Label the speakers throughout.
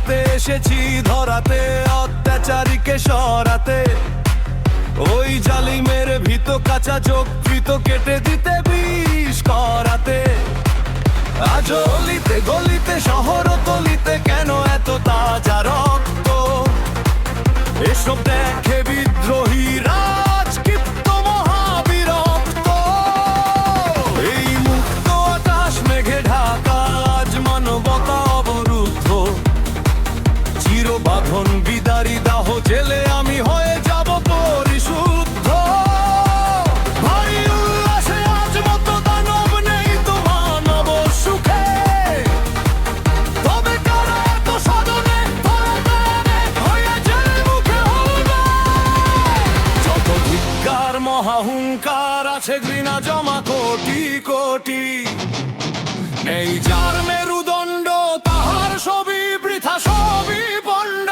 Speaker 1: হাতে এসেছি ধরাতে, অত্যাচারীকে সরাতে, ওই জালিমের ভীত কাঁচা চোখ কৃত কেটে দিতে, বিষ করাতে। আজ অলিতে গলিতে শহর তলিতে কেন এত তাজা রক্ত? এসব দেখে বিদ্রোহী রাজক্ষিপ্ত মহাবিরক্ত। এই মুক্ত আকাশ মেঘে ঢাকা, আজ মানবতা অবরুদ্ধ। চিরবাঁধন বিদারী দাহ জেলে আমি হয়ে যাব পরিশুদ্ধ। ভাই উল্লাসে আজ মতো দানব নেই তো মানব সুখে। তবে কারা এত সাধনে হয়ে জেল মুখে হলবে। যত ধিক্কার মহাহুঙ্কার আছে ঘৃণা জমা কোটি কোটি। এই যার মেরুদণ্ড তাহার সবই বৃথা, সবই পণ্ড।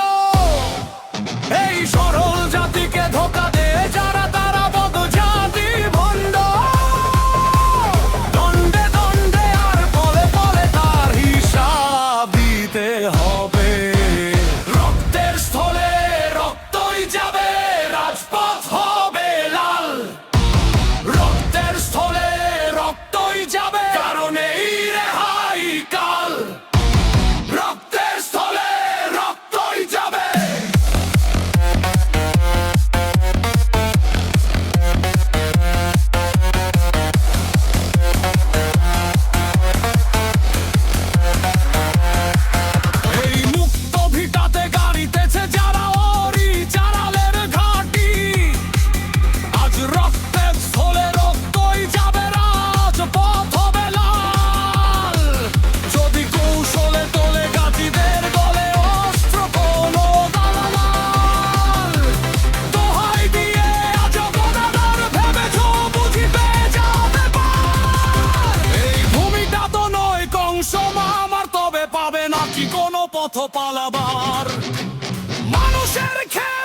Speaker 1: এই সরল জাতিকে ধোঁকা দেয় যারা, তারা বদ জাতি ভণ্ড। দণ্ডে দণ্ডে আর পলে পলে তার হিসাব দিতে হবে। রক্তের স্থলে রক্তই যাবে, রাজপথ হবে লাল। রক্তের স্থলে রক্তই যাবে, কারণ এই রেহাই কাল। রক্তের স্থলে রক্তই যাবে। এই মুক্ত ভিটাতে গাড়িতেছে যারা, ওরই চারালের ঘাঁটি। আজ রক্তের স্থলে রক্তই যাবে, রাজপথ হবে লাল। যদি কৌশলে তোলে গাজীদের গলে অস্ত্র কোনো দালাল। দোহাই দিয়ে আজ গদাধর ভেবেছ বুঝি পেয়ে যাবে পার। এই ভূমিটা তো নয় কংস মামার, তবে পাবে নাকি কোনো পথ পালাবার। মানুষের খেয়ে